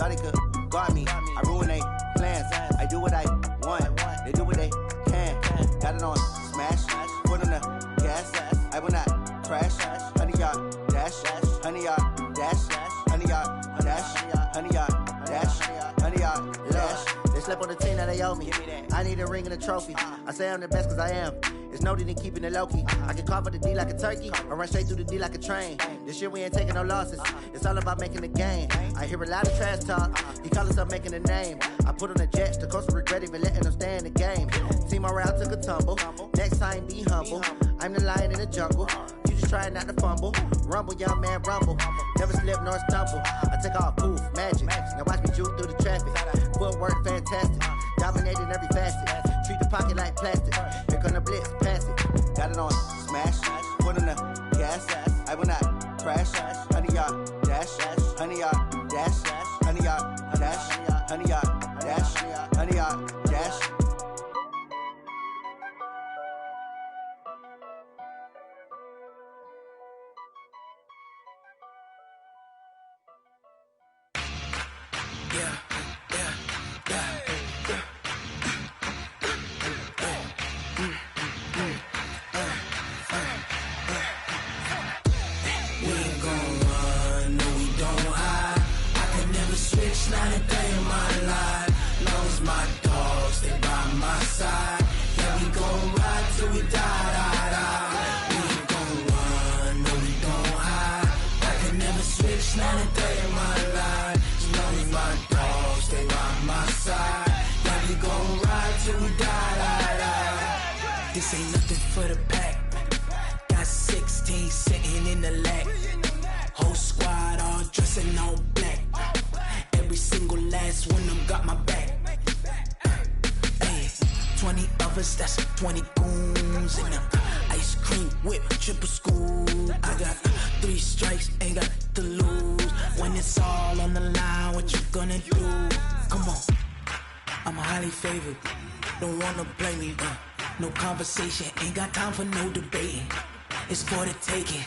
thought they could guard me. I ruin they plans. I do what I want. They do what they can. Got it on smash. Put on the gas. I will not crash. 100-yard dash. 100-yard dash. 100-yard dash. 100-yard dash. 100-yard dash. They slept on the team that they owe me. I need a ring and a trophy. I say I'm the best cause I am. It's no need in keeping it low-key. I can carve up the D like a turkey or run straight through the D like a train. This year we ain't taking no losses. It's all about making the game. I hear a lot of trash talk. He call himself making a name. I put on the Jets. The coach will regret even letting them stay in the game. Team around took a tumble. Next time be humble. I'm the lion in the jungle. You just trying not to fumble. Rumble, young man, rumble. Never slip nor stumble. I take off, poof, magic. Now watch me juke through the traffic. Footwork fantastic. Dominating every facet. Treat the pocket like plastic. Here come the blitz, pass it. Got it on smash. Put on the gas. I will not crash. 100-yard dash. 100-yard dash. 100-yard dash. 100-yard dash. 100-yard dash. Not a day in my life. Knows my dogs, they by my side. Yeah, we gon' ride till we die. We ain't gon' run, no, we don't hide. I can never switch, not a day in my life. Knows my dogs, they by my side. Yeah, we gon' ride till we die. This ain't nothing for the pack. Got 16 sitting in the lap. Whole squad all dressing all black. Every single last one of them got my back. Hey, 20 of us, that's 20 goons in them. Ice cream whip, triple scoop. I got 3 strikes, ain't got to lose. When it's all on the line, what you gonna do? Come on, I'm highly favored. Don't wanna blame me, no conversation, ain't got time for no debating. It's for the taking,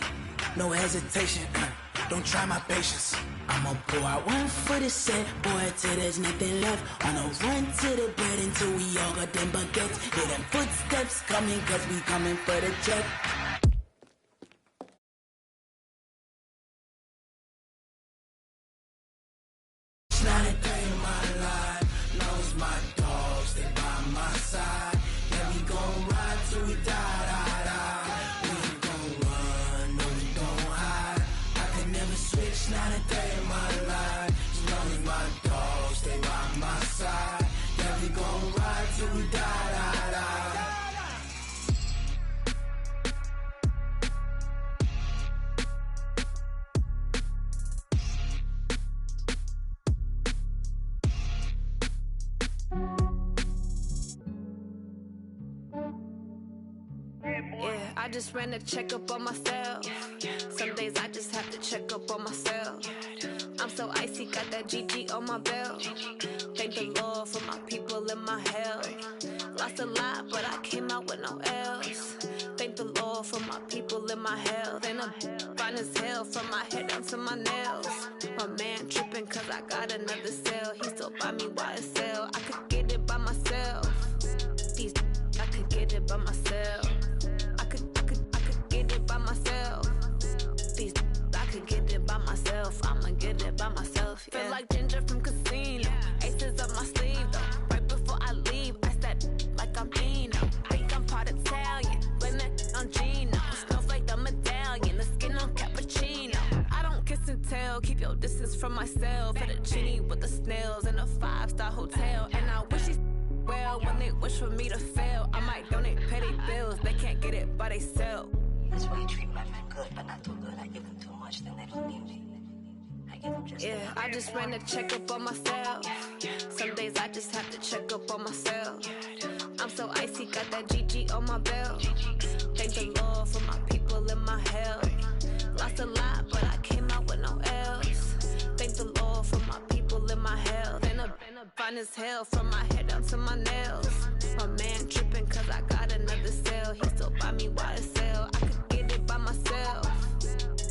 no hesitation. Don't try my patience. I'ma pour out one for the set, boy, till there's nothing left. On a run to the bed until we all got them baguettes. Hear them footsteps coming, cause we coming for the check. It's not a day in my life. Knows my dogs, they by my side. Yeah, we gon' ride till we die. We ain't gon' run, no, we don't hide. I can never switch, not a day in my life. As long as my dogs stay by my side. Yeah, we gon' ride till we die. Yeah, I just ran a checkup on myself. Some days I just have to check up on myself. I'm so icy, got that GG on my belt. Thank the Lord for my people and my health. Lost a lot, but I came out with no L's. Thank the Lord for my people and my health. And I'm fine as hell from my head down to my nails. My man tripping cause I got another cell. He still buy me YSL. I could get it by myself. These I could get it by myself. I could get it by myself. These I could get it by myself. I'ma get it by myself. Yeah. Feel like Ginger from Casino. Aces up my sleeve though. Right before I leave, I said like I'm Dino. Think I'm part Italian. Blame that on Gino. Smells like the medallion. The skin on cappuccino. I don't kiss and tell. Keep your distance from myself. Fettuccine with the snails in a 5-star hotel. And I wish he's well when they wish for me to fail. I might donate petty bills. They can't get it by themselves. That's why you treat my men good, but not too good. I give them too much, then they don't need me. I give them just yeah, I just ran a checkup on myself. Some days I just have to check up on myself. I'm so icy, got that GG on my belt. Thank the Lord for my people and my health. Lost a lot, but I came out with no L's. Thank the Lord for my people and my health. And I'm fine as hell from my head down to my nails. My man tripping cause I got another cell. He still buy me YSL. I could get it by myself.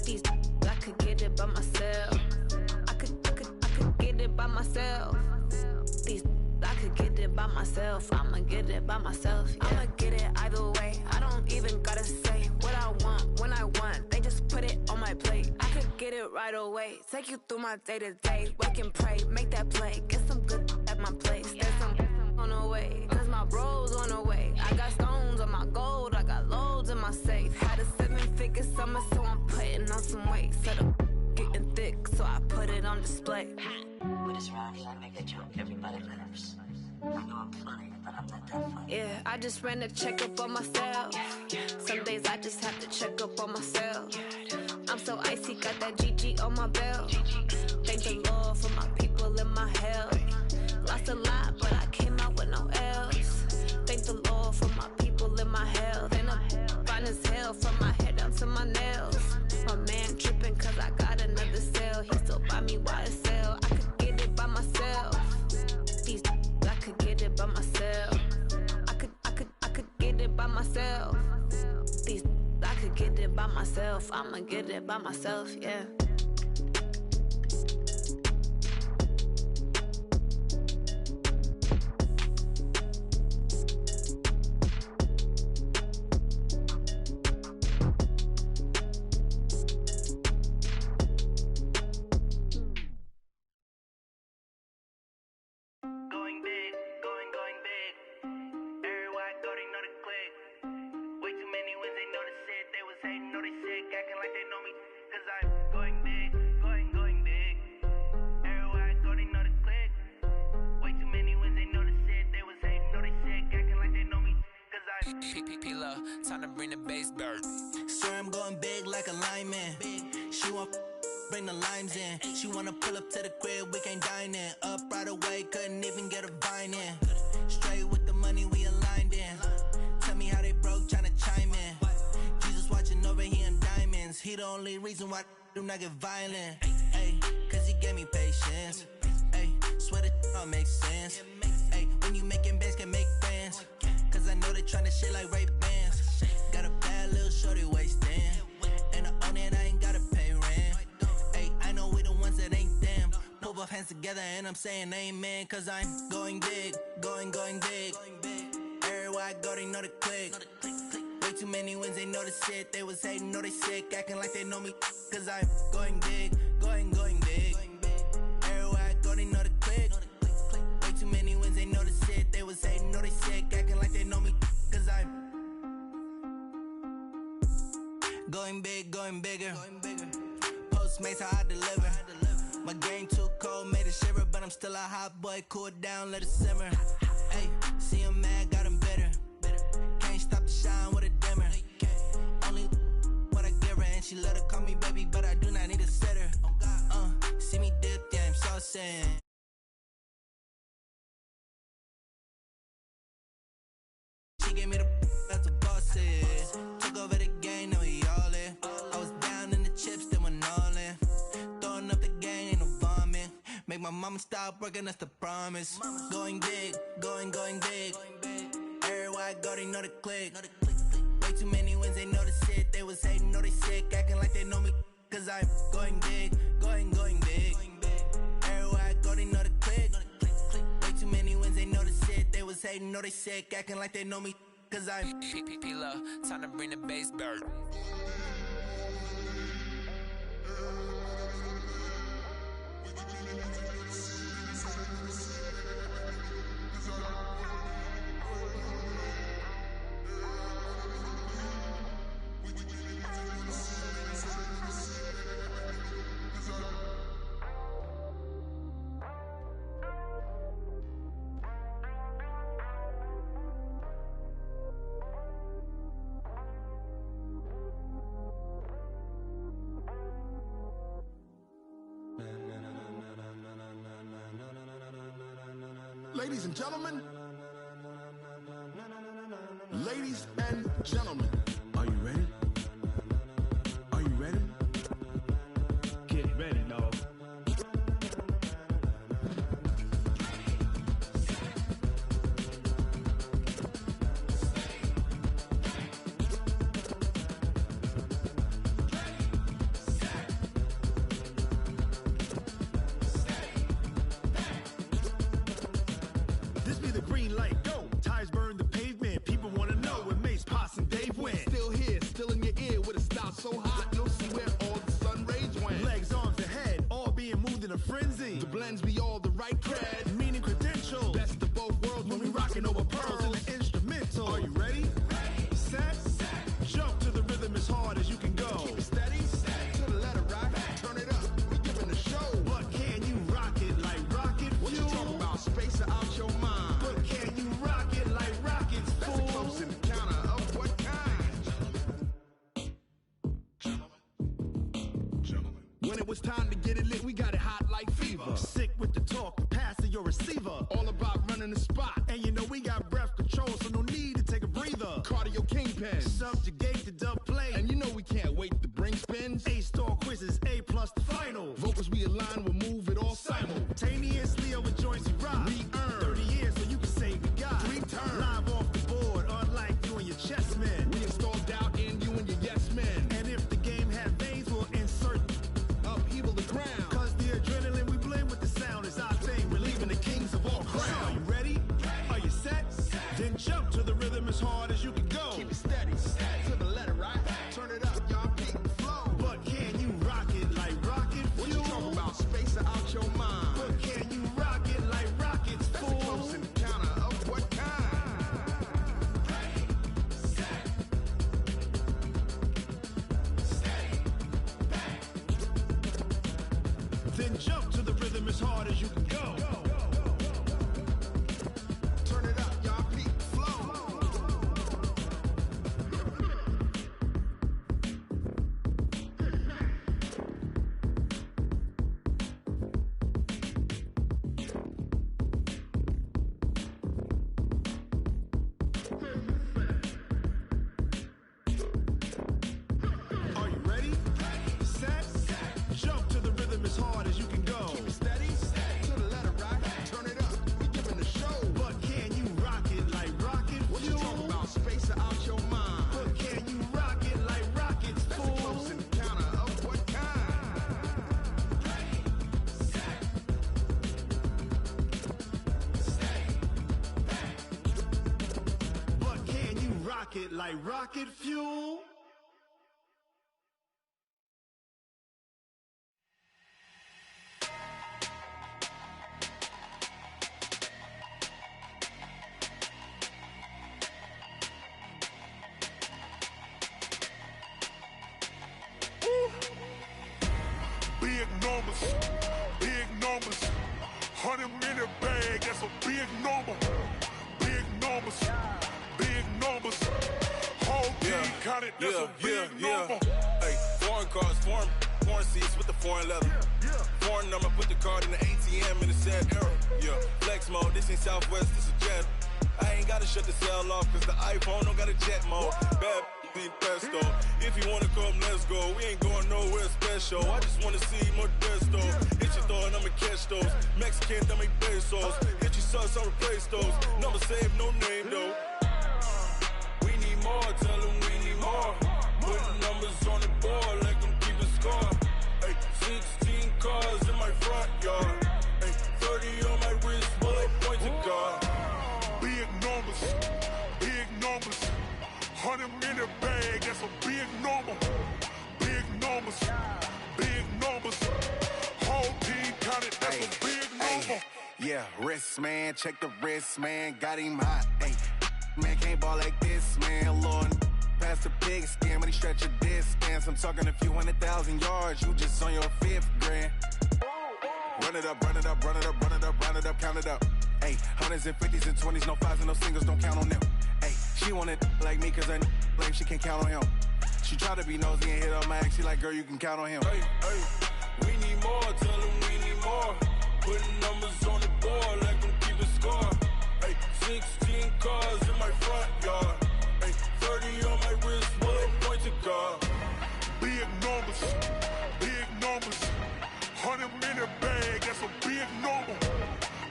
These I could get it by myself. I could get it by myself. myself. I'ma get it by myself. Yeah. I'ma get it either way. I don't even gotta say what I want when I want. They just put it on my plate. I could get it right away. Take you through my day to day. Wake and pray, make that play. Get some good at my place. There's some on the way, cause my bro's on the way. I got stones on my gold. I got loads in my safe. Had a 7-figure summer, so I'm putting on some weight. Set up getting thick, so I put it on display. With this round here, I make a joke, everybody laughs. I know I'm funny, but I'm not that funny. Yeah, I just ran a checkup on myself. Some days I just have to check up on myself. I'm so icy, got that GG on my belt. Thank the Lord for my people in my health. Lost a lot, but I came out with no L's. Thank the Lord for my people in my health. And I'm fine as hell from my head down to my nails. My man tripping cause I got another sale. He still buy me YSL. I could get it by myself. These I could get it by myself. I could get it by myself. These I could get it by myself. I'ma get it by myself, yeah. Time to bring the bass bird. Swear I'm going big like a lineman. She want bring the limes in. She wanna pull up to the crib, we can't dine in. Up right away, couldn't even get a vine in. Straight with the money we aligned in. Tell me how they broke, tryna chime in. Jesus watching over here in diamonds. He the only reason why I do not get violent. Ay, cause he gave me patience. Ay, swear that don't make sense. Ay, when you making bands can make friends. Cause I know they tryna shit like Ray Bans. Got a bad little shorty wasting. And I own it, I ain't gotta pay rent. Ay, I know we the ones that ain't them. Pull both hands together and I'm saying amen. Cause I'm going big, going big. Everywhere I go, they know the click. Way too many wins, they know the shit. They was hating, know they sick, acting like they know me. Cause I'm going big, going big. Everywhere I go, they know the click. Way too many wins, they know the shit. They was hating, know they sick, acting like they know me. Cause I'm going big, going bigger. Postmates how I deliver. My game too cold, made it shiver. But I'm still a hot boy, cool it down, let it simmer. Hey, see him mad, got him bitter. Can't stop the shine with a dimmer. Only what I give her, and she let her call me baby, but I do not need a sitter. See me dip, yeah, I'm saucing. She gave me the that's the boss is. Took over the game, now we all in. I was down in the chips, then went all in. Throwing up the game, ain't no vomit. Make my mama stop working, that's the promise. Going big, going big. Everywhere I go, they know the click. Way too many wins, they know the shit. They was hating, know they sick, acting like they know me. Cause I'm going big, going big. Everywhere I go, they know the click. Way too many wins, they know the shit. They was hating, know they sick, acting like they know me. Cause I'm P-P-P-Love, time to bring the bass bird. Ladies and gentlemen, are you ready? Are you ready? Get ready, dog. This be the green light. it's time to get it lit, we got it hot like fever. Sick with the talk, the pass of your receiver. All about running the spot. And you know we got breath control, so no need to take a breather. Cardio kingpin, subjugate the dub play. And you know we can't wait to bring spins. A-star quizzes, A+ the final. Vocals we align, we'll move it all simultaneously over joints we rock. We earn 30 years, so you can say we got 3 turns. Live off the board, unlike you and your chess men. We install doubt in you and your yes men. And if the game had veins, we'll insert upheaval the ground. Cause the adrenaline we blend with the sound is our thing. We're leaving the kings of all crowns. So are you ready? Are you set? Then jump to the rhythm as hard as you can go. Keep it steady, to the letter, right? Turn it up, y'all, peak the flow. But can you rock it like rocket fuel? What you talking about? Space out your mind. But can you rock it like rockets, fool? That's a close encounter of what kind? Then jump to the rhythm as hard as you can go. Turn it up, y'all, peak the flow. Are you ready? Set? Jump to the rhythm as hard as you can go. Keep it steady, to the letter, right? Turn it up, we giving the show. But can you rock it like rocket fuel? What you talking about? Space out your mind. But can you rock it like rockets, fool? That's a close encounter of what kind? But can you rock it like rocket fuel? Big numbers, big numbers. 100-minute bag, that's a big number. Big numbers, big numbers. Whole team counted, that's a big number. Hey, foreign cars, foreign seats with the foreign leather. Foreign number, put the card in the ATM in the sad era. Yeah, flex mode, this ain't Southwest, this a jet. I ain't gotta shut the cell off, cause the iPhone don't got a jet mode. Bad need pesto. If you wanna come, let's go. We ain't going nowhere special. I just wanna see more desto. Hit your throw and I'ma catch those. Mexican, dummy pesos. Hit your sauce, I'll replace those. Number save, no name though. We need more, tell them we need more. Putting numbers on the board, like them keep a score. Hey, 16 cars in my front yard. Hey, 30 on my wrist, bullet point to God. Big numbers, big numbers. 100-minute bag, that's a big number. Big numbers, big numbers. Whole team counted, that's a big number. Yeah, wrist man, check the wrist man, got him hot. Ay, man can't ball like this, man. Lord, past the big skin, but he stretch a distance. I'm talking a few 100,000 yards, you just on your 5th grand. Run it up, run it up, run it up, run it up, run it up, count it up. Ay, 100s and 50s and 20s, no 5s and no singles, don't count on them. Ay, she want it like me, cause I like she can't count on him. She try to be nosy and hit up my ex, she like, girl, you can count on him. Hey, hey, we need more, tell them we need more. Putting numbers on the board, like them keep a score. Hey, 16 cars in my front yard. Hey, 30 on my wrist, bullet point to God. Big numbers, big numbers. 100-minute bag, that's a big number.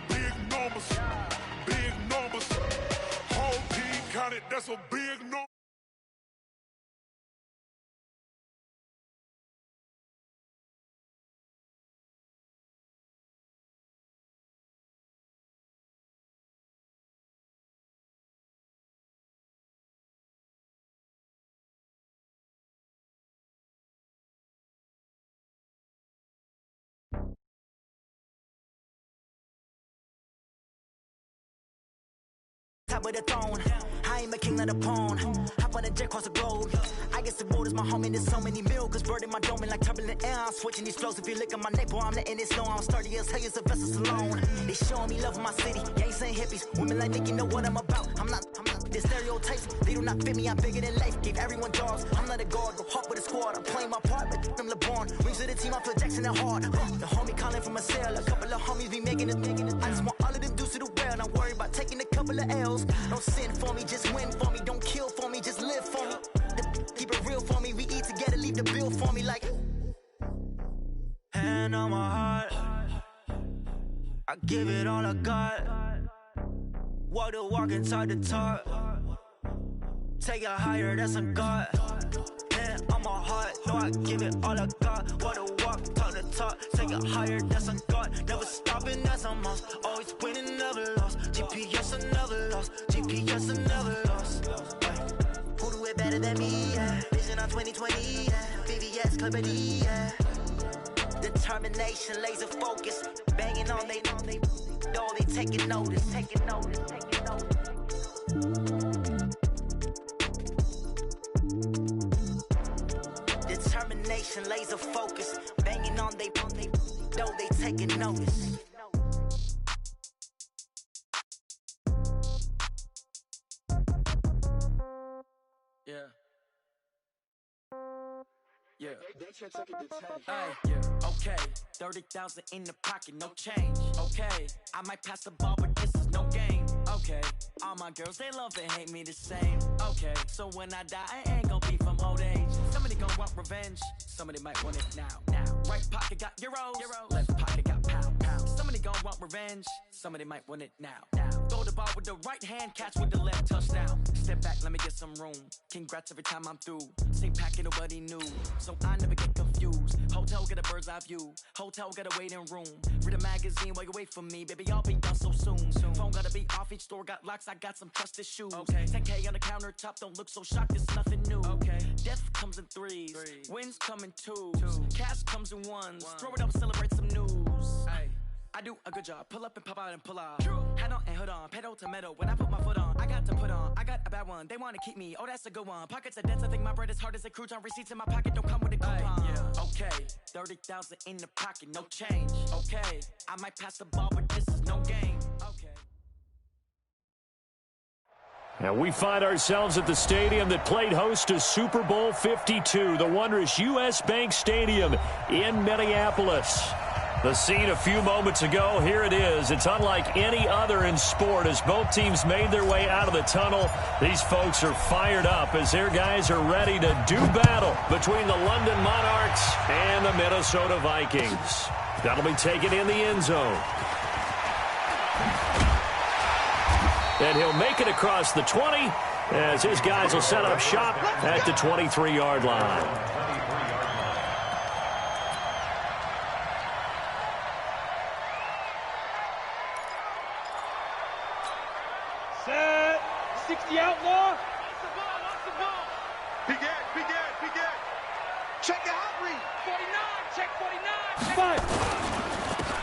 Big numbers, big numbers. Whole team counted, that's a big number. Top of the throne, I ain't a king of the pawn. Hop on a jet across the globe. I guess the world is my home and there's so many miracles. Bird in my dome and like turbulent air. I'm switching these flows. If you look at my neck, boy, I'm letting it slow. I'm sturdy as hell, it's a vessel alone. They showing me love in my city. Yeah, ain't saying hippies. Women like Nicky know what I'm about. I'm not The stereotypes, they do not fit me, I'm bigger than life. Gave everyone jobs, I'm not a guard, go hard with a squad. I'm playing my part, but I'm LeBron. Wings of the team, I feel Jackson and hard. The homie calling from a cell, a couple of homies be making it. I just want all of them dudes to do well, not worry about taking a couple of L's. Don't sin for me, just win for me. Don't kill for me, just live for me. Keep it real for me, we eat together, leave the bill for me like. Hand on my heart, I give it all I got. Walk the walk inside the talk. Take it higher, that's a God. Hand on my heart, no, I give it all I got. Walk the walk, talk the talk. Take it higher, that's a God. Never stopping, that's a must. Always winning, never lost. GPS, I never lost. GPS, I never lost. Who do it better than me? Yeah. Vision on 2020, yeah. VVS, Clippity, yeah. Determination, laser focus, banging on they know they taking notice. Determination, laser focus, banging on they know they taking notice. Yeah. Okay, 30,000 in the pocket, no change. Okay, I might pass the ball, but this is no game. Okay, all my girls, they love and hate me the same. Okay, so when I die, I ain't gon' be from old age. Somebody gon' want revenge, somebody might want it now. Right pocket got euros, left pocket got pounds. Somebody gon' want revenge, somebody might want it now. Throw the ball with the right hand, catch with the left, touchdown. Step back, let me get some room. Congrats every time I'm through. Same packet, nobody knew, so I never get confused. Hotel get a bird's eye view. Hotel got a waiting room. Read a magazine while you wait for me, baby. I'll be done so soon. Phone gotta be off. Each store got locks. I got some trusted shoes. Okay. 10K on the countertop. Don't look so shocked. It's nothing new. Okay. Death comes in threes. Wins come in twos. Cash comes in ones. Throw it up, celebrate some news. Ay. I do a good job. Pull up and pop out and pull out. Head on and hood on. Pedal to metal. When I put my foot on, I got to put on. I got a bad one. They want to keep me. Oh, that's a good one. Pockets are dense. I think my bread is hard as a crouton. Receipts in my pocket don't come with a coupon. Yeah. Okay. 30,000 in the pocket. No change. Okay. I might pass the ball, but this is no game. Okay. And we find ourselves at the stadium that played host to Super Bowl 52, the wondrous U.S. Bank Stadium in Minneapolis. The scene a few moments ago, here it is. It's unlike any other in sport as both teams made their way out of the tunnel. These folks are fired up as their guys are ready to do battle between the London Monarchs and the Minnesota Vikings. That'll be taken in the end zone. And he'll make it across the 20 as his guys will set up shop at the 23-yard line. Set. 60 outlaw. Begin. Check the hot read. 49. Check 49.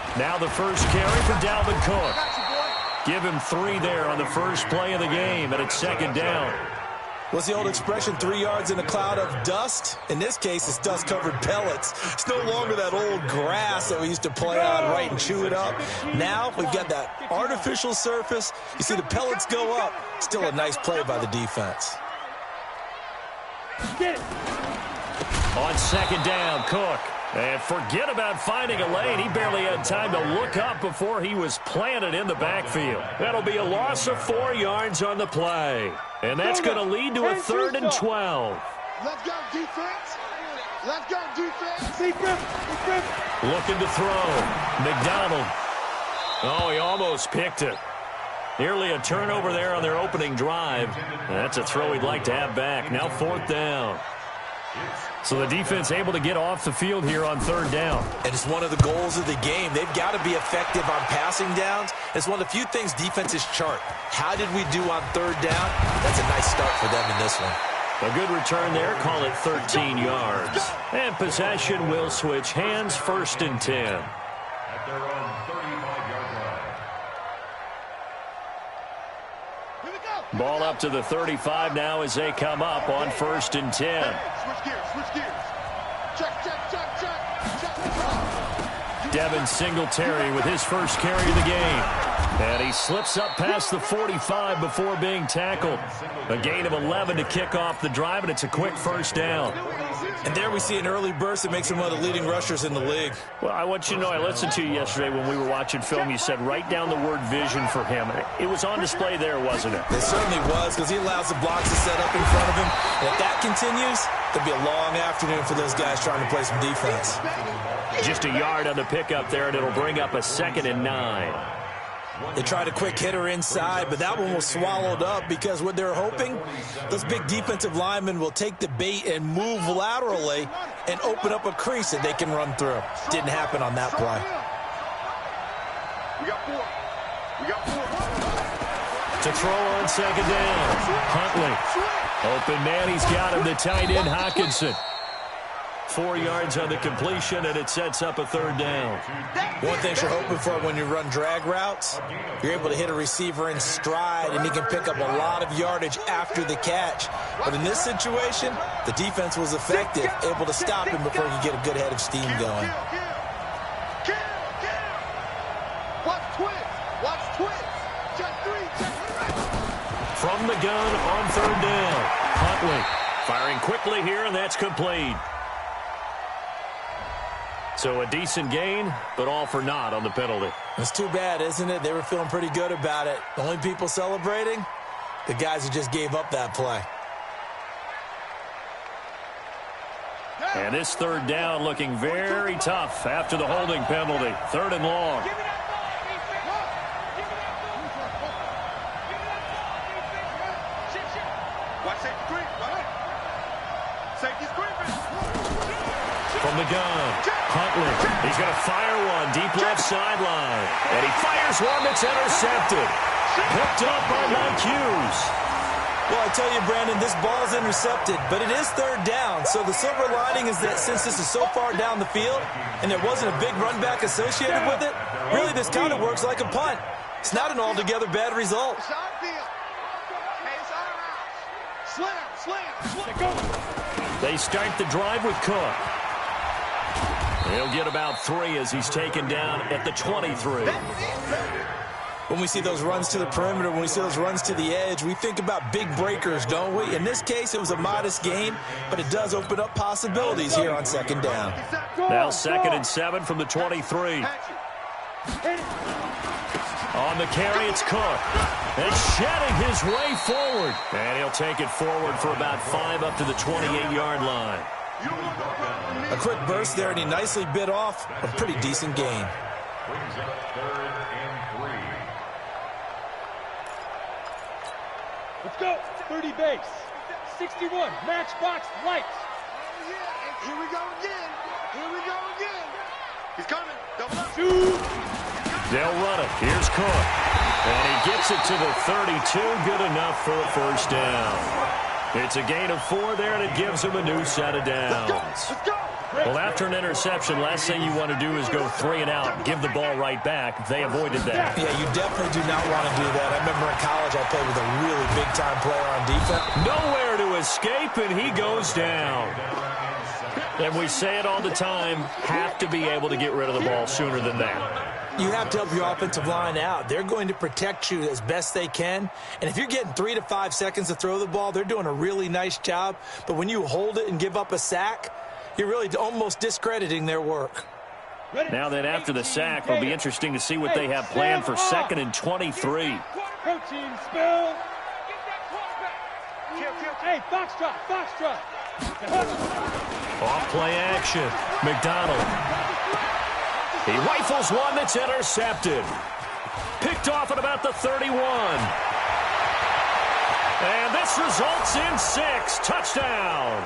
5. Now the first carry for Dalvin Cook. Give him 3 there on the first play of the game, and it's second down. What's the old expression, 3 yards in a cloud of dust? In this case, it's dust-covered pellets. It's no longer that old grass that we used to play on, right, and chew it up. Now we've got that artificial surface. You see the pellets go up. Still a nice play by the defense. Get it. On second down, Cook. And forget about finding a lane. He barely had time to look up before he was planted in the backfield. That'll be a loss of 4 yards on the play. And that's going to lead to a 3rd and 12. Let's go, defense. Let's go, defense. Looking to throw. McDonald. Oh, he almost picked it. Nearly a turnover there on their opening drive. That's a throw he'd like to have back. Now 4th down. So the defense able to get off the field here on 3rd down. And it's one of the goals of the game. They've got to be effective on passing downs. It's one of the few things defenses chart. How did we do on 3rd down? That's a nice start for them in this one. A good return there. Call it 13 yards. And possession will switch hands. 1st and 10. At their own 35-yard line. Here we go. Ball up to the 35 now as they come up on 1st and 10. Switch gears. Check. You Devin Singletary with his first carry of the game. And he slips up past the 45 before being tackled. A gain of 11 to kick off the drive, and it's a quick first down. And there we see an early burst that makes him one of the leading rushers in the league. Well, I want you to know, I listened to you yesterday when we were watching film. You said write down the word vision for him. It was on display there, wasn't it? It certainly was, because he allows the blocks to set up in front of him. And if that continues, there'll be a long afternoon for those guys trying to play some defense. Just a yard on the pickup there, and it'll bring up a 2nd and 9. They tried a quick hitter inside, but that one was swallowed up because what they're hoping, those big defensive linemen will take the bait and move laterally and open up a crease that they can run through. Didn't happen on that play. We got 4. We got 4. To throw on 2nd down. Huntley. Open man, he's got him, the tight end Hockenson. 4 yards on the completion, and it sets up a 3rd down. One thing you're hoping for when you run drag routes, you're able to hit a receiver in stride, and he can pick up a lot of yardage after the catch. But in this situation, the defense was effective, able to stop him before he could get a good head of steam going. Watch twist. Watch twist. Check 3. Check 3. From the gun on 3rd down. Huntley firing quickly here, and that's complete. So a decent gain, but all for naught on the penalty. It's too bad, isn't it? They were feeling pretty good about it. The only people celebrating, the guys who just gave up that play. And this 3rd down looking very tough after the holding penalty. 3rd and long. Watch safety creep. Safety's creeping. From the gun. Huntley, he's going to fire one deep left sideline. And he fires one that's intercepted. Picked up by Mike Hughes. Well, I tell you, Brandon, this ball's intercepted, but it is 3rd down. So the silver lining is that since this is so far down the field and there wasn't a big run back associated with it, really this kind of works like a punt. It's not an altogether bad result. They start the drive with Cook. He'll get about 3 as he's taken down at the 23. When we see those runs to the perimeter, when we see those runs to the edge, we think about big breakers, don't we? In this case, it was a modest gain, but it does open up possibilities here on 2nd down. Now 2nd and 7 from the 23. On the carry, it's Cook. And shedding his way forward. And he'll take it forward for about 5 up to the 28-yard line. A quick burst there, and he nicely bit off a pretty decent gain. Let's go. 30 base. 61. Matchbox lights. Here we go again. Here we go again. He's coming. Double up. They'll run it. Here's Cook. And he gets it to the 32. Good enough for a first down. It's a gain of 4 there, and it gives him a new set of downs. Let's go. Well, after an interception, last thing you want to do is go 3 and out, give the ball right back. They avoided that. Yeah, you definitely do not want to do that. I remember in college I played with a really big-time player on defense. Nowhere to escape, and he goes down. And we say it all the time, have to be able to get rid of the ball sooner than that. You have to help your offensive line out. They're going to protect you as best they can. And if you're getting 3 to 5 seconds to throw the ball, they're doing a really nice job. But when you hold it and give up a sack, you're really almost discrediting their work. Now then, after the sack, it'll be interesting to see what they have planned for 2nd and 23. Protein spill. Hey, foxtrot, foxtrot. Off play action. McDonald. He rifles one that's intercepted. Picked off at about the 31. And this results in 6. Touchdown.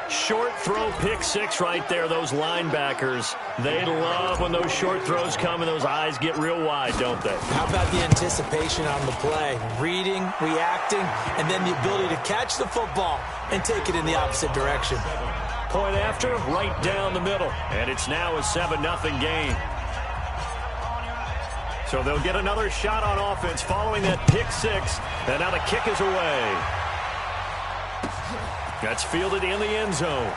Short throw, pick 6 right there. Those linebackers, they love when those short throws come and those eyes get real wide, don't they? How about the anticipation on the play? Reading, reacting, and then the ability to catch the football and take it in the opposite direction. Point after, right down the middle. And it's now a 7-0 game. So they'll get another shot on offense following that pick 6. And now the kick is away. That's fielded in the end zone.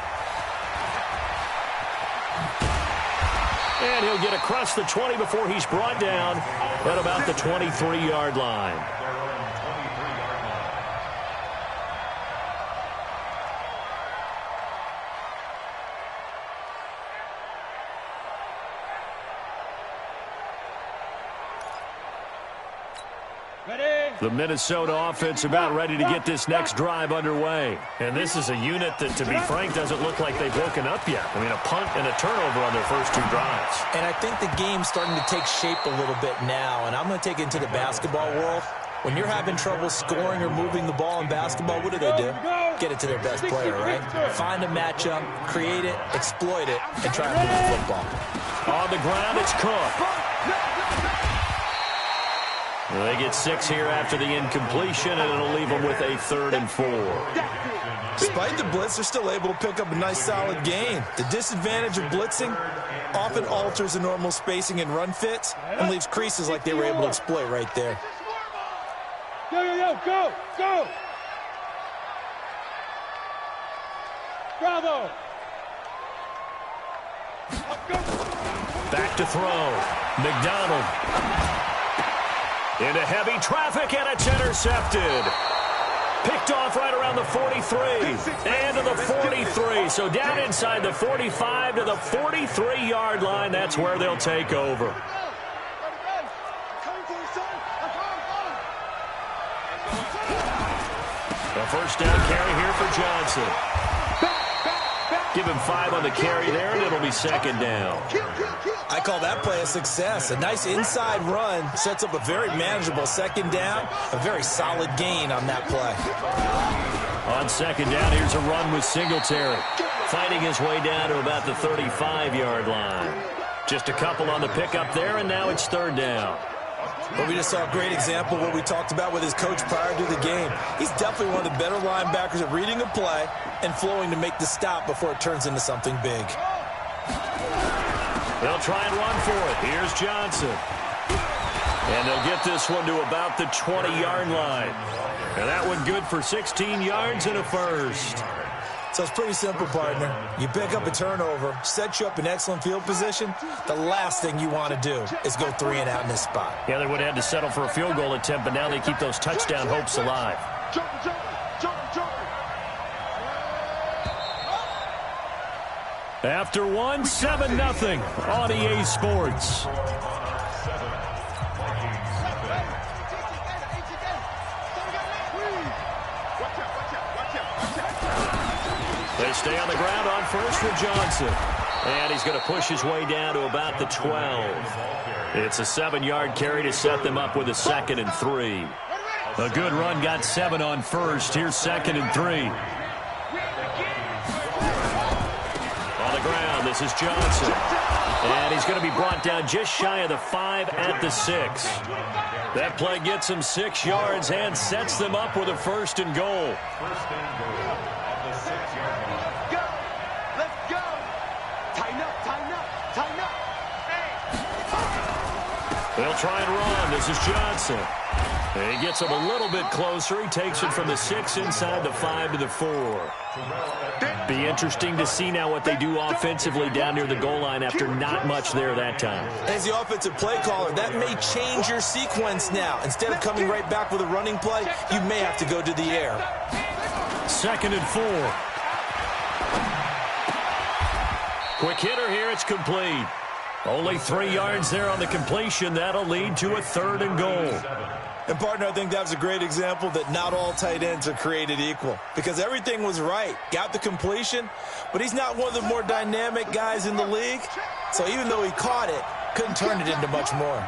And he'll get across the 20 before he's brought down at about the 23-yard line. The Minnesota offense about ready to get this next drive underway. And this is a unit that, to be frank, doesn't look like they've woken up yet. I mean, a punt and a turnover on their first two drives. And I think the game's starting to take shape a little bit now. And I'm going to take it into the basketball world. When you're having trouble scoring or moving the ball in basketball, what do? Get it to their best player, right? Find a matchup, create it, exploit it, and try to move the football. On the ground, it's Cook. They get 6 here after the incompletion, and it'll leave them with a 3rd and 4. Despite the blitz, they're still able to pick up a nice, solid gain. The disadvantage of blitzing often alters the normal spacing and run fits and leaves creases like they were able to exploit right there. Go! Bravo! Back to throw. McDonald. Into heavy traffic, and it's intercepted. Picked off right around the 43. And to the 43. So down inside the 45 to the 43-yard line. That's where they'll take over. A first down carry here for Johnson. Give him 5 on the carry there, and it'll be 2nd down. I call that play a success. A nice inside run sets up a very manageable 2nd down. A very solid gain on that play. On 2nd down, here's a run with Singletary. Fighting his way down to about the 35-yard line. Just a couple on the pickup there, and now it's 3rd down. Well, we just saw a great example of what we talked about with his coach prior to the game. He's definitely one of the better linebackers at reading a play and flowing to make the stop before it turns into something big. They'll try and run for it. Here's Johnson. And they'll get this one to about the 20-yard line. And that one good for 16 yards and a first. So it's pretty simple, partner. You pick up a turnover, set you up in excellent field position. The last thing you want to do is go 3 and out in this spot. Yeah, they would have had to settle for a field goal attempt, but now they keep those touchdown hopes alive. After one, 7-0 on EA Sports. They stay on the ground on first with Johnson. And he's going to push his way down to about the 12. It's a 7-yard carry to set them up with a 2nd and 3. A good run got 7 on first. Here's 2nd and 3. On the ground, this is Johnson. And he's going to be brought down just shy of the 5 at the 6. That play gets him 6 yards and sets them up with a 1st and goal. They'll try and run. This is Johnson. And he gets him a little bit closer. He takes it from the 6 inside the 5 to the 4. Be interesting to see now what they do offensively down near the goal line after not much there that time. As the offensive play caller, that may change your sequence now. Instead of coming right back with a running play, you may have to go to the air. 2nd and 4. Quick hitter here. It's complete. Only 3 yards there on the completion. That'll lead to a 3rd and goal. And, partner, I think that was a great example that not all tight ends are created equal. Because everything was right. Got the completion, but he's not one of the more dynamic guys in the league. So even though he caught it, couldn't turn it into much more.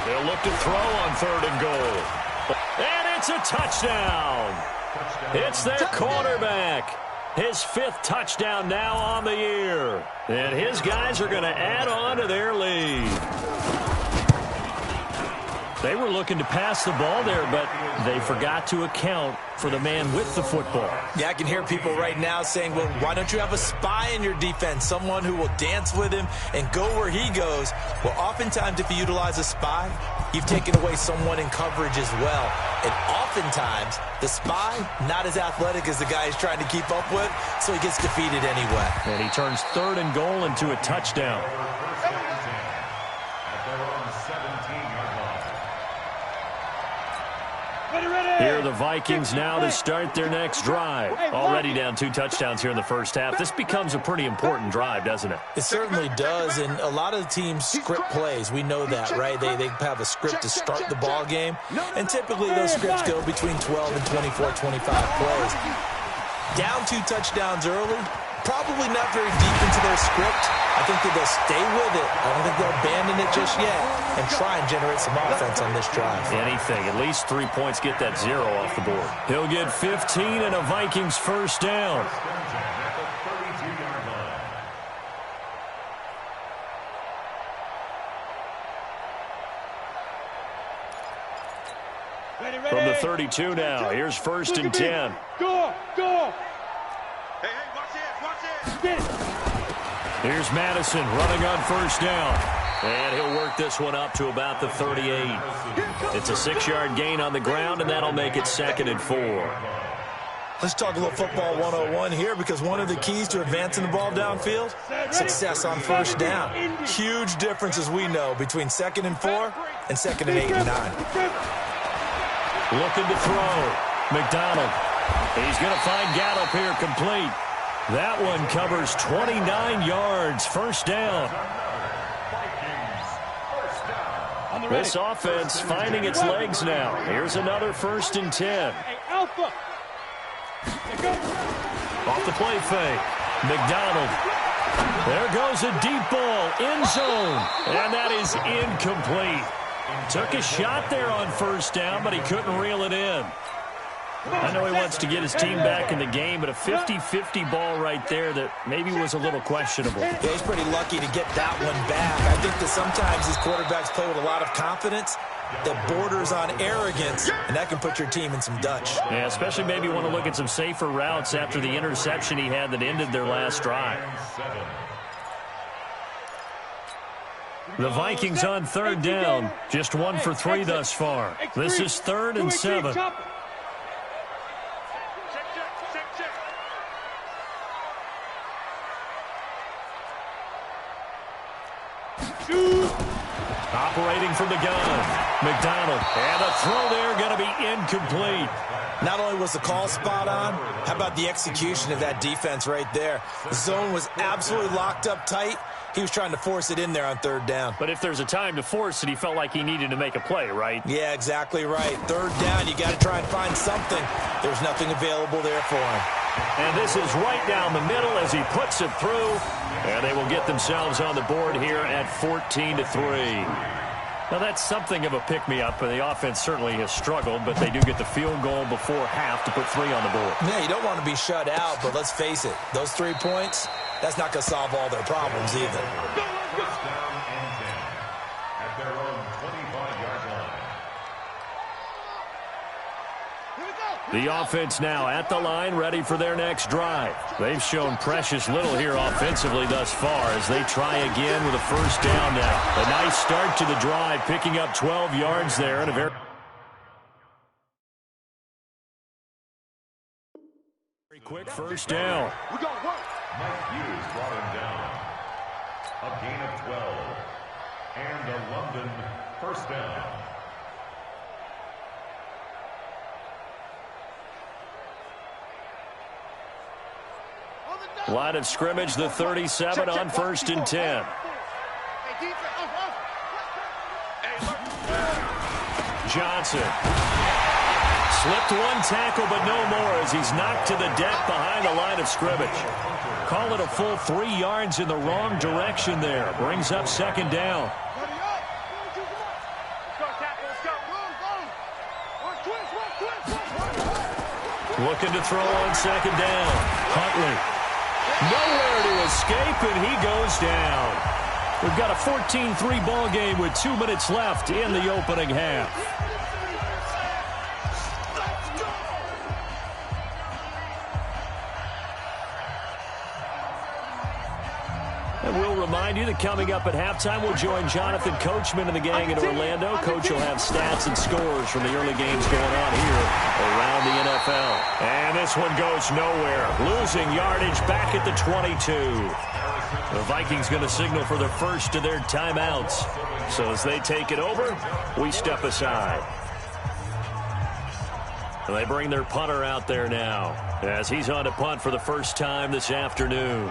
They'll look to throw on 3rd and goal. And it's a touchdown. It's their quarterback. His 5th touchdown now on the year. And his guys are going to add on to their lead. They were looking to pass the ball there, but they forgot to account for the man with the football. Yeah, I can hear people right now saying, well, why don't you have a spy in your defense, someone who will dance with him and go where he goes? Well, oftentimes if you utilize a spy, you've taken away someone in coverage as well. And oftentimes, the spy, not as athletic as the guy he's trying to keep up with, so he gets defeated anyway. And he turns 3rd and goal into a touchdown. Here are the Vikings now to start their next drive. Already down 2 touchdowns here in the first half. This becomes a pretty important drive, doesn't it? It certainly does, and a lot of the teams script plays. We know that, right? They have a script to start the ball game, and typically those scripts go between 12 and 24, 25 plays. Down 2 touchdowns early, probably not very deep into their script. I think that they'll stay with it. I don't think they'll abandon it just yet and try and generate some offense on this drive. Anything. At least 3 points, get that 0 off the board. He'll get 15 and a Vikings first down. From the 32 now, here's 1st and 10. Go! Hey, watch this. Here's Madison running on 1st down. And he'll work this one up to about the 38. It's a 6-yard gain on the ground, and that'll make it 2nd and 4. Let's talk a little football 101 here, because one of the keys to advancing the ball downfield, success on 1st down. Huge difference, as we know, between 2nd and 4 and 2nd and 8 and 9. Looking to throw. McDonald. He's going to find Gallup here complete. That one covers 29 yards. 1st down. This offense finding its legs now. Here's another 1st and 10. Alpha. Off the play fake. McDonald. There goes a deep ball. End zone. And that is incomplete. Took a shot there on 1st down, but he couldn't reel it in. I know he wants to get his team back in the game, but a 50-50 ball right there that maybe was a little questionable. Yeah, he's pretty lucky to get that one back. I think that sometimes these quarterbacks play with a lot of confidence that borders on arrogance, and that can put your team in some Dutch. Yeah, especially maybe want to look at some safer routes after the interception he had that ended their last drive. The Vikings on 3rd down, just 1 for 3 thus far. This is 3rd and 7. Operating from the gun, McDonald. And the throw there going to be incomplete. Not only was the call spot on, how about the execution of that defense right there? The zone was absolutely locked up tight. He was trying to force it in there on 3rd down. But if there's a time to force it, he felt like he needed to make a play, right? Yeah, exactly right. 3rd down, you got to try and find something. There's nothing available there for him. And this is right down the middle as he puts it through. And they will get themselves on the board here at 14-3. Now, that's something of a pick-me-up. The offense certainly has struggled, but they do get the field goal before half to put 3 on the board. Yeah, you don't want to be shut out, but let's face it, those 3 points, that's not going to solve all their problems either. The offense now at the line, ready for their next drive. They've shown precious little here offensively thus far as they try again with a 1st down now. A nice start to the drive, picking up 12 yards there in a very quick 1st down. We got work. Mike Hughes brought him down. A gain of 12. And a London 1st down. Line of scrimmage, the 37 on 1st and 10. Johnson. Slipped 1 tackle, but no more as he's knocked to the deck behind the line of scrimmage. Call it a full 3 yards in the wrong direction there. Brings up 2nd down. Looking to throw on 2nd down. Huntley. Nowhere to escape, and he goes down. We've got a 14-3 ball game with 2 minutes left in the opening half. And we'll remind you that coming up at halftime, we'll join Jonathan Coachman and the gang in Orlando. Coach will have stats and scores from the early games going on here this one goes nowhere. Losing yardage back at the 22. The Vikings going to signal for the first of their timeouts. So as they take it over, we step aside. And they bring their punter out there now as he's on to punt for the first time this afternoon.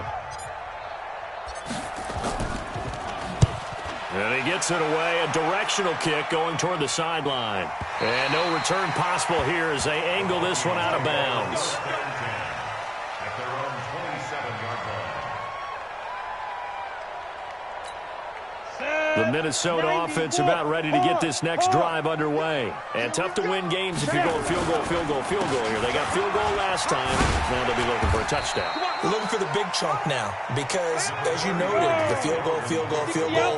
And he gets it away, a directional kick going toward the sideline. And no return possible here as they angle this one out of bounds. The Minnesota offense about ready to get this next drive underway. And tough to win games if you're going field goal, field goal, field goal here. They got field goal last time. Now they'll be looking for a touchdown. They're looking for the big chunk now because, as you noted, the field goal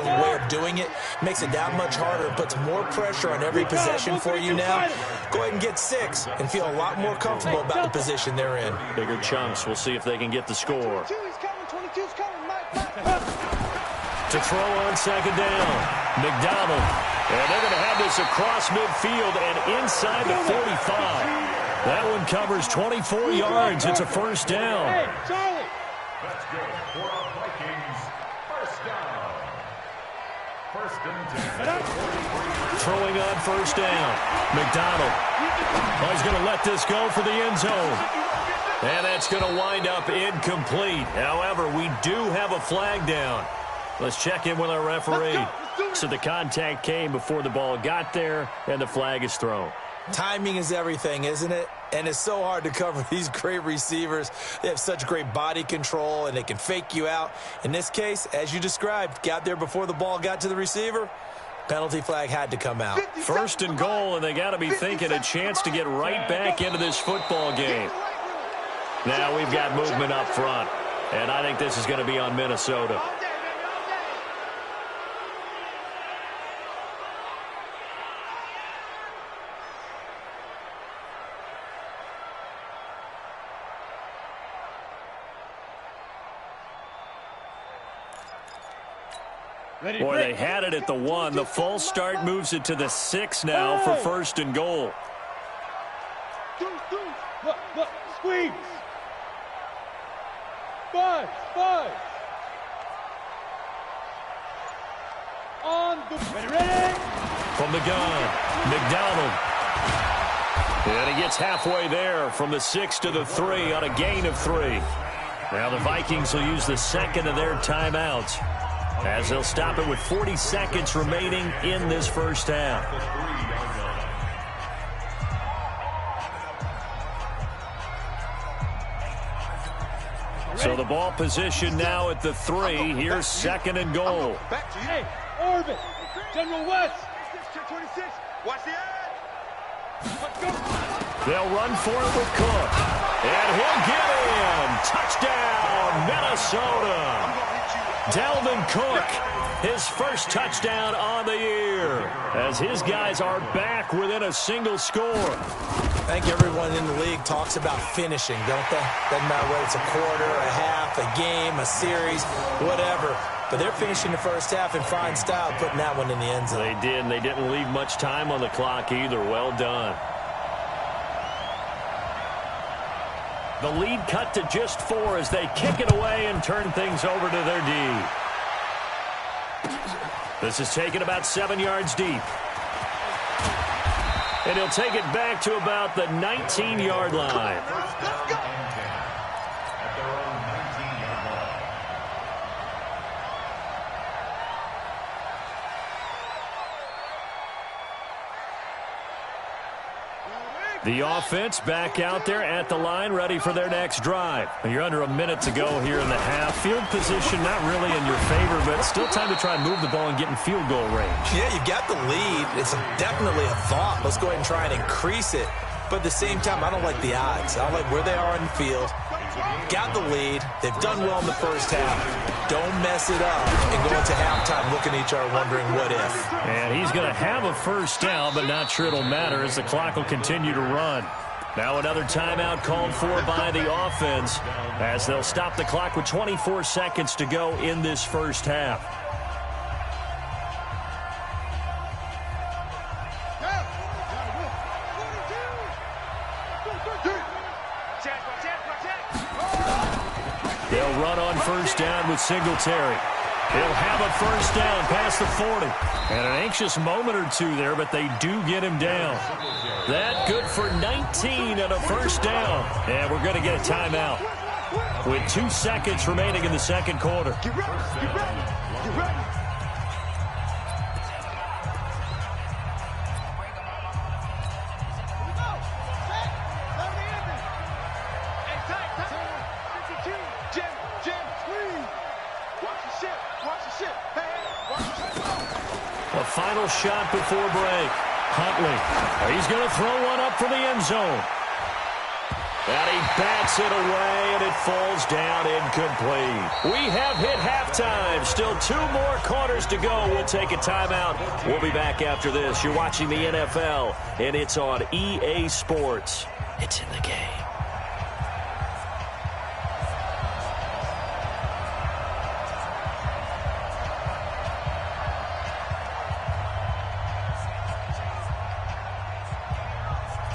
way of doing it makes it that much harder, puts more pressure on every possession for you now. Go ahead and get 6 and feel a lot more comfortable about the position they're in. Bigger chunks. We'll see if they can get the score. To throw on second down, McDonald. And they're going to have this across midfield and inside the 45. That one covers 24 yards. It's a first down. Hey, Charlie. That's good for the Vikings. First down. First and 10. Throwing on first down. McDonald. Oh, he's going to let this go for the end zone. And that's going to wind up incomplete. However, we do have a flag down. Let's check in with our referee. So the contact came before the ball got there, and the flag is thrown. Timing is everything, isn't it? And it's so hard to cover these great receivers. They have such great body control, and they can fake you out. In this case, as you described, got there before the ball got to the receiver. Penalty flag had to come out. First and goal, and they got to be thinking a chance to get right back into this football game. Now we've got movement up front, and I think this is going to be on Minnesota. Boy, they had it at the 1. The false start moves it to the 6 now for first and goal. Look, squeeze. Buzz. On the ready. From the gun, McDonald. And he gets halfway there from the 6 to the 3 on a gain of 3. Now the Vikings will use the second of their timeouts, as they'll stop it with 40 seconds remaining in this first half. So the ball position now at the 3. Here's second and goal. Hey, Orbit, General West. Watch the edge. They'll run for it with Cook. And he'll get in. Touchdown, Minnesota. Dalvin Cook, his first touchdown on the year, as his guys are back within a single score. I think everyone in the league talks about finishing, don't they? Doesn't matter whether it's a quarter, a half, a game, a series, whatever. But they're finishing the first half in fine style, putting that one in the end zone. They did, and they didn't leave much time on the clock either. Well done. The lead cut to just 4 as they kick it away and turn things over to their D. This is taken about 7 yards deep. And he'll take it back to about the 19-yard line. The offense back out there at the line, ready for their next drive. You're under a minute to go here in the half. Field position not really in your favor, but still time to try and move the ball and get in field goal range. Yeah, you've got the lead. It's definitely a thought. Let's go ahead and try and increase it. But at the same time, I don't like the odds. I don't like where they are in the field. Got the lead. They've done well in the first half. Don't mess it up and go into halftime looking at each other wondering what if. And he's going to have a first down, but not sure it'll matter as the clock will continue to run. Now another timeout called for by the offense as they'll stop the clock with 24 seconds to go in this first half. Check. They'll run on first down with Singletary. He'll have a first down past the 40. And an anxious moment or two there, but they do get him down. That good for 19 and a first down. And we're going to get a timeout with 2 seconds remaining in the second quarter. Get ready, get ready, get ready. Final shot before break. Huntley. He's going to throw one up for the end zone. And he bats it away, and it falls down incomplete. We have hit halftime. Still 2 more quarters to go. We'll take a timeout. We'll be back after this. You're watching the NFL, and it's on EA Sports. It's in the game.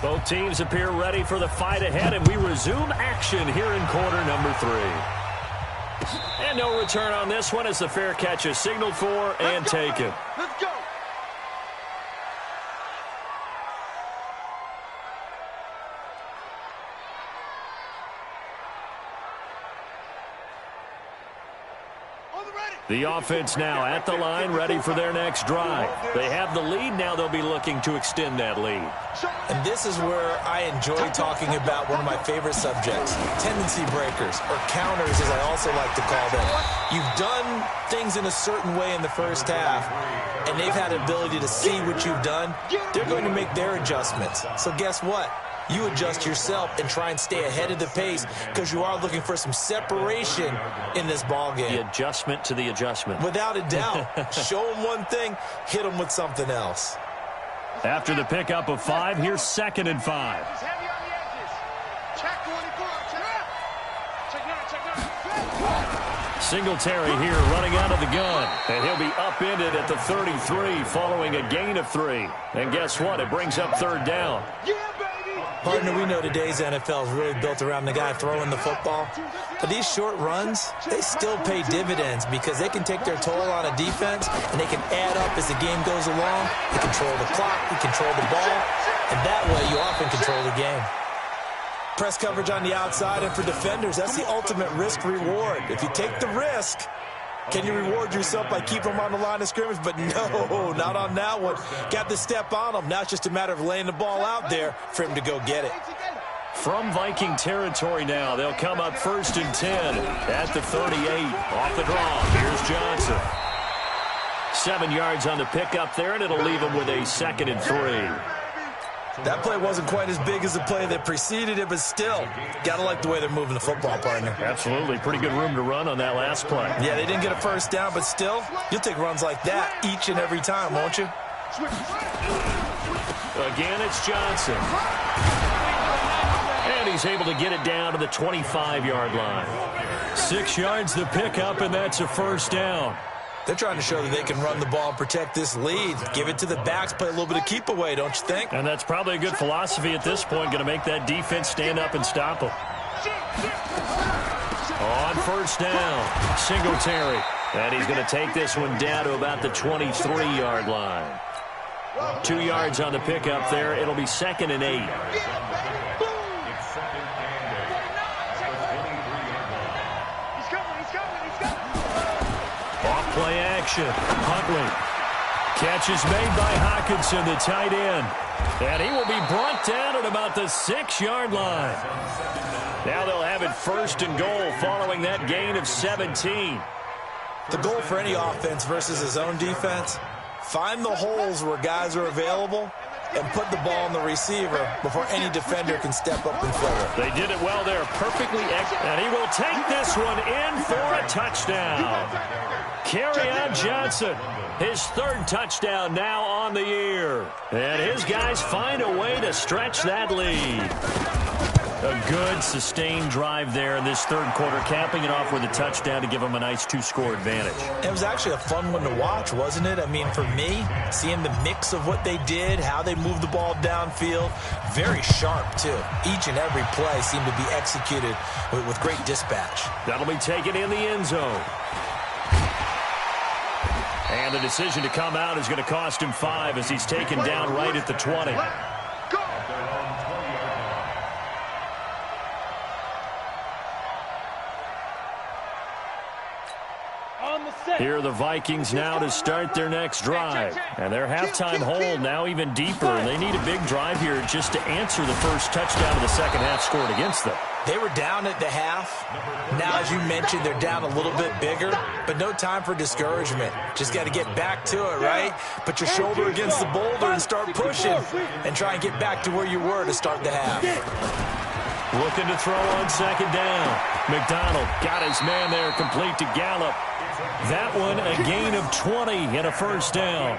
Both teams appear ready for the fight ahead, and we resume action here in quarter number 3. And no return on this one as the fair catch is signaled for and taken. Let's go. The offense now at the line, ready for their next drive. They have the lead. Now they'll be looking to extend that lead. And this is where I enjoy talking about one of my favorite subjects, tendency breakers, or counters as I also like to call them. You've done things in a certain way in the first half, and they've had the ability to see what you've done. They're going to make their adjustments. So guess what? You adjust yourself and try and stay ahead of the pace because you are looking for some separation in this ball game. The adjustment to the adjustment. Without a doubt. Show them one thing, hit them with something else. After the pickup of 5, here's 2nd and 5. Singletary here running out of the gun. And he'll be upended at the 33 following a gain of 3. And guess what? It brings up 3rd down. Partner, we know today's NFL is really built around the guy throwing the football. But these short runs, they still pay dividends because they can take their toll on a defense and they can add up as the game goes along. They control the clock, they control the ball, and that way you often control the game. Press coverage on the outside, and for defenders, that's the ultimate risk-reward. If you take the risk, can you reward yourself by keeping them on the line of scrimmage? But no, not on that one. Got to step on them. Now it's just a matter of laying the ball out there for him to go get it. From Viking territory now, they'll come up 1st and 10 at the 38. Off the draw, here's Johnson. 7 yards on the pickup there, and it'll leave him with a 2nd and 3. That play wasn't quite as big as the play that preceded it, but still, got to like the way they're moving the football, partner. Absolutely. Pretty good room to run on that last play. Yeah, they didn't get a first down, but still, you'll take runs like that each and every time, won't you? Again, it's Johnson. And he's able to get it down to the 25-yard line. 6 yards the pickup, and that's a first down. They're trying to show that they can run the ball and protect this lead. Give it to the backs, play a little bit of keep away, don't you think? And that's probably a good philosophy at this point, going to make that defense stand up and stop them. On first down, Singletary. And he's going to take this one down to about the 23-yard line. 2 yards on the pickup there. It'll be 2nd and 8. Play action. Huntley. Catch is made by Hawkinson, the tight end. And he will be brought down at about the 6-yard line. Now they'll have it 1st and goal following that gain of 17. The goal for any offense versus his own defense, find the holes where guys are available and put the ball on the receiver before any defender can step up and fill it. They did it well there, perfectly. And he will take this one in for a touchdown. Kerryon Johnson, his 3rd touchdown now on the year. And his guys find a way to stretch that lead. A good, sustained drive there in this third quarter, capping it off with a touchdown to give them a nice 2-score advantage. It was actually a fun one to watch, wasn't it? I mean, for me, seeing the mix of what they did, how they moved the ball downfield, very sharp, too. Each and every play seemed to be executed with great dispatch. That'll be taken in the end zone. And the decision to come out is going to cost him 5 as he's taken down right at the 20. Here are the Vikings now to start their next drive. And their halftime hole now even deeper. And they need a big drive here just to answer the first touchdown of the second half scored against them. They were down at the half. Now, as you mentioned, they're down a little bit bigger, but no time for discouragement. Just got to get back to it, right? Put your shoulder against the boulder and start pushing and try and get back to where you were to start the half. Looking to throw on second down. McDonald got his man there, complete to Gallup. That one a gain of 20 and a first down.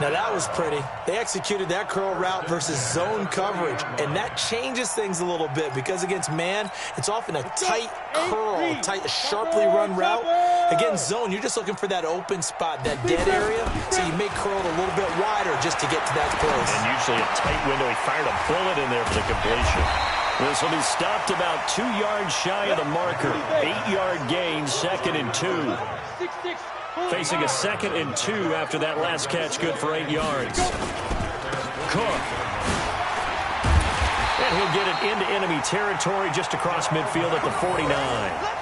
Now, that was pretty. They executed that curl route versus zone coverage, and that changes things a little bit because against man, it's often a tight curl, tight, sharply run route. Against zone, you're just looking for that open spot, that dead area, so you may curl it a little bit wider just to get to that place. And usually a tight window. He fired a bullet in there for the completion. This will be stopped about 2 yards shy of the marker. 8-yard gain, 2nd and 2. Facing a 2nd and 2 after that last catch, good for 8 yards. Cook. And he'll get it into enemy territory just across midfield at the 49.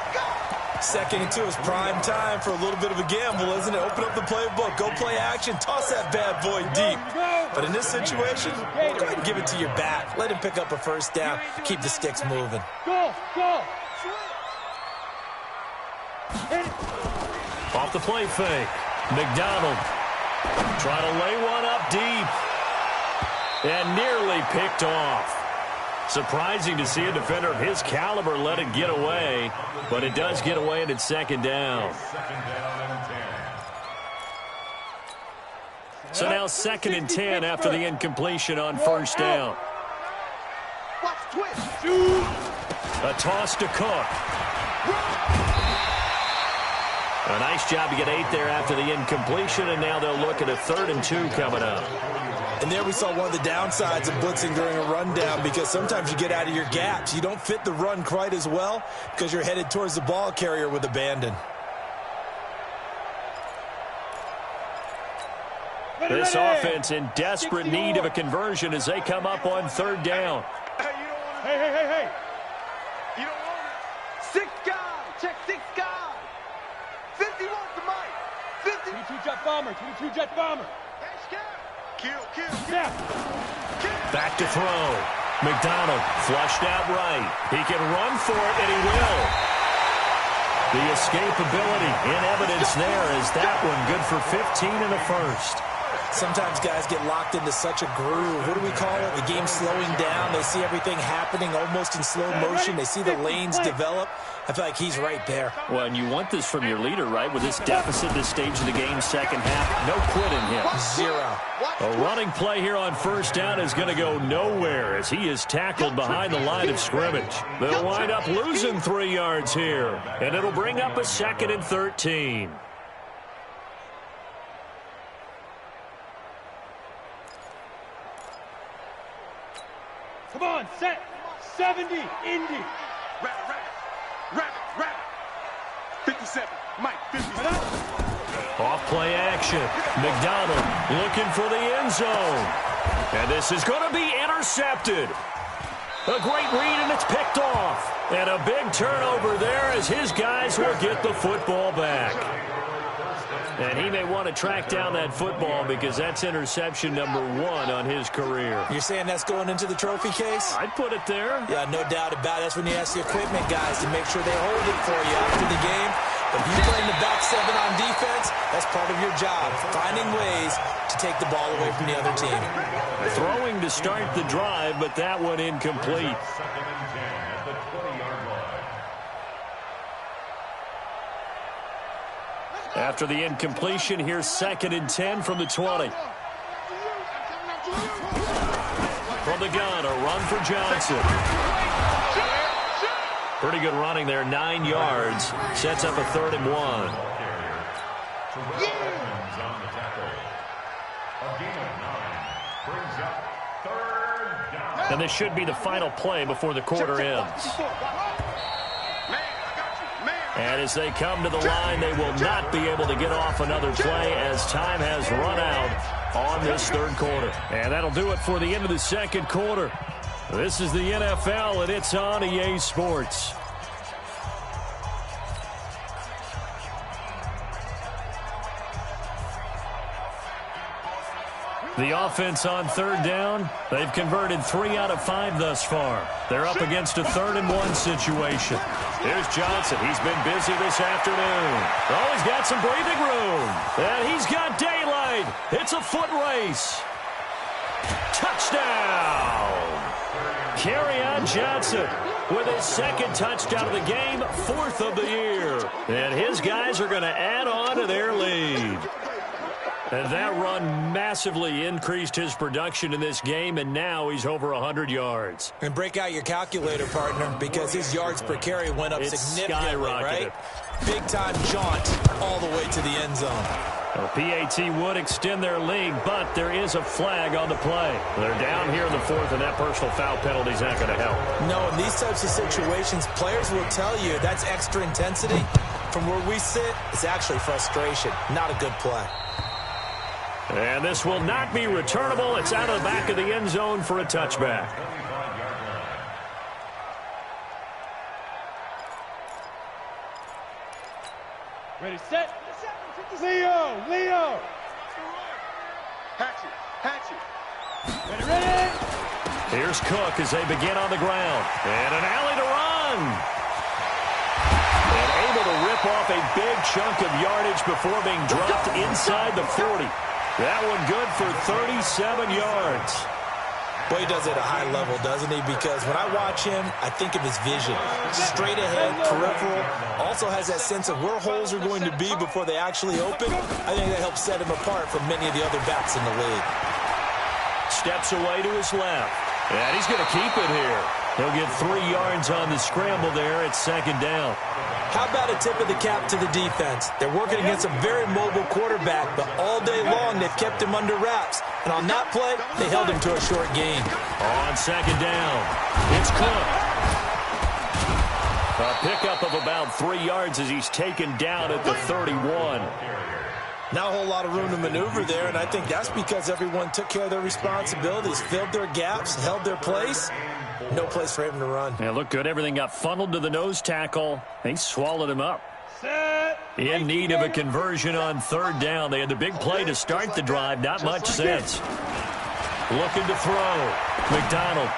2nd and 2 is prime time for a little bit of a gamble, isn't it? Open up the playbook, go play action, toss that bad boy deep. But in this situation, go ahead and give it to your back. Let him pick up a first down, keep the sticks moving. Go! Off the play fake. McDonald trying to lay one up deep. And nearly picked off. Surprising to see a defender of his caliber let it get away. But it does get away and it's second down. So now 2nd and 10 after the incompletion on first down. A toss to Cook. A nice job to get 8 there after the incompletion, and now they'll look at a 3rd and 2 coming up. And there we saw one of the downsides of blitzing during a rundown because sometimes you get out of your gaps. You don't fit the run quite as well because you're headed towards the ball carrier with abandon. This offense in desperate need of a conversion as they come up on 3rd down. Hey. You don't want it. 6 guys. Check 6 guys. 51 to Mike. 50. 22 jet bomber. Kill. Back to throw. McDonald flushed out right. He can run for it, and he will. The escapability in evidence there is that one good for 15 in the first. Sometimes guys get locked into such a groove. What do we call it? The game slowing down. They see everything happening almost in slow motion. They see the lanes develop. I feel like he's right there. Well, and you want this from your leader, right? With this deficit, this stage of the game, second half, no quit in him. 0. A running play here on first down is going to go nowhere as he is tackled behind the line of scrimmage. They'll wind up losing 3 yards here, and it'll bring up a 2nd and 13. Come on, set. 70, Indy. Rabbit. 57. Mike, 57. Off play action. McDonald looking for the end zone. And this is going to be intercepted. A great read, and it's picked off. And a big turnover there as his guys will get the football back. And he may want to track down that football because that's interception number 1 on his career. You're saying that's going into the trophy case? I'd put it there. Yeah, no doubt about it. That's when you ask the equipment guys to make sure they hold it for you after the game. But if you're playing the back 7 on defense, that's part of your job, finding ways to take the ball away from the other team. Throwing to start the drive, but that one incomplete. After the incompletion, here's 2nd and 10 from the 20. From From the gun, a run for Johnson. Pretty good running there, 9 yards. Sets up a 3rd and 1. And this should be the final play before the quarter ends. And as they come to the line, they will not be able to get off another play as time has run out on this 3rd quarter. And that'll do it for the end of the 2nd quarter. This is the NFL, and it's on EA Sports. The offense on 3rd down, they've converted 3 out of 5 thus far. They're up against a 3rd and 1 situation. Here's Johnson. He's been busy this afternoon. Oh, he's got some breathing room. And he's got daylight. It's a foot race. Touchdown. Kerryon Johnson with his 2nd touchdown of the game, 4th of the year. And his guys are going to add on to their lead. And that run massively increased his production in this game, and now he's over 100 yards. And break out your calculator, partner, because his yards per carry went up significantly, right? Big-time jaunt all the way to the end zone. Well, PAT would extend their lead, but there is a flag on the play. They're down here in the 4th, and that personal foul penalty is not going to help. No, in these types of situations, players will tell you that's extra intensity. From where we sit, it's actually frustration, not a good play. And this will not be returnable. It's out of the back of the end zone for a touchback. Ready, set. Leo. Hatchet. Ready. Here's Cook as they begin on the ground. And an alley to run. And able to rip off a big chunk of yardage before being dropped inside the 40. That one good for 37 yards. Boy, he does it at a high level, doesn't he? Because when I watch him, I think of his vision. Straight ahead, peripheral. Also has that sense of where holes are going to be before they actually open. I think that helps set him apart from many of the other backs in the league. Steps away to his left. And he's going to keep it here. He'll get 3 yards on the scramble there at 2nd down. How about a tip of the cap to the defense? They're working against a very mobile quarterback, but all day long they've kept him under wraps. And on that play, they held him to a short gain. On 2nd down, it's Cook. A pickup of about 3 yards as he's taken down at the 31. Not a whole lot of room to maneuver there, and I think that's because everyone took care of their responsibilities, filled their gaps, held their place. No place for him to run. Yeah, looked good. Everything got funneled to the nose tackle. He swallowed him up. In need of a conversion on 3rd down. They had the big play to start the drive. Not much sense. Looking to throw. McDonald.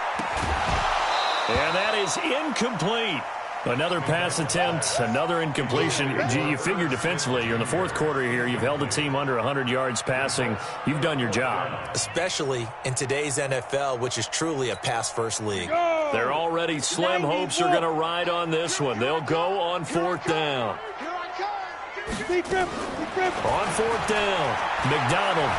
And that is incomplete. Another pass attempt, another incompletion. You figure defensively, you're in the 4th quarter here. You've held a team under 100 yards passing. You've done your job. Especially in today's NFL, which is truly a pass-first league. Their already slim hopes are going to ride on this one. They'll go on 4th down. On 4th down, McDonald.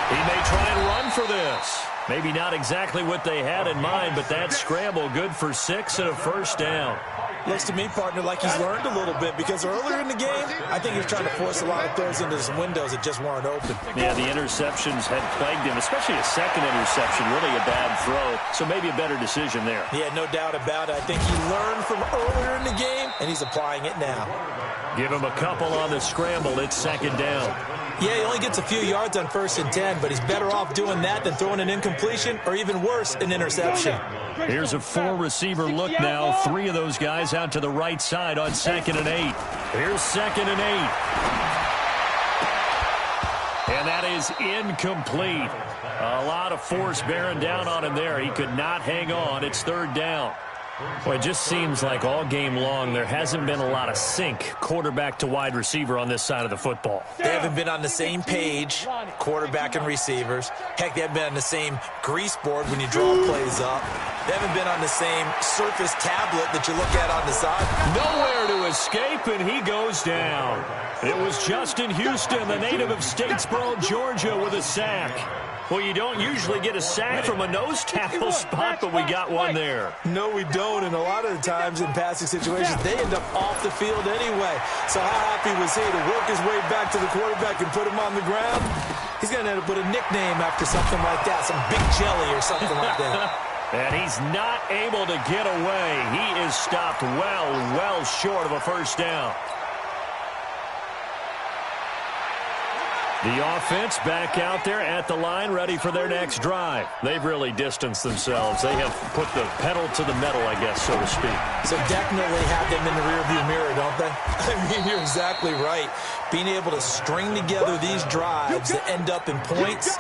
He may try and run for this. Maybe not exactly what they had in mind, but that scramble good for 6 and a 1st down. Looks to me, partner, like he's learned a little bit because earlier in the game, I think he was trying to force a lot of throws into some windows that just weren't open. Yeah, the interceptions had plagued him, especially a 2nd interception, really a bad throw. So maybe a better decision there. Yeah, no doubt about it. I think he learned from earlier in the game, and he's applying it now. Give him a couple on the scramble. It's 2nd down. Yeah, he only gets a few yards on 1st and 10, but he's better off doing that than throwing an incompletion or even worse, an interception. Here's a 4-receiver look now. 3 of those guys out to the right side on 2nd and 8. Here's 2nd and 8. And that is incomplete. A lot of force bearing down on him there. He could not hang on. It's 3rd down. Well, it just seems like all game long there hasn't been a lot of sync quarterback to wide receiver on this side of the football. They haven't been on the same page, quarterback and receivers. Heck, they haven't been on the same grease board when you draw plays up. They haven't been on the same surface tablet that you look at on the side. Nowhere to escape, and he goes down. It was Justin Houston, the native of Statesboro, Georgia, with a sack. Well, you don't usually get a sack from a nose tackle spot, but we got one there. No, we don't, and a lot of the times in passing situations, they end up off the field anyway. So how happy was he to work his way back to the quarterback and put him on the ground? He's going to end up with a nickname after something like that, some Big Jelly or something like that. And he's not able to get away. He is stopped well short of a first down. The offense back out there at the line, ready for their next drive. They've really distanced themselves. They have put the pedal to the metal, I guess, so to speak. So definitely have them in the rearview mirror, don't they? I mean, you're exactly right. Being able to string together these drives that end up in points,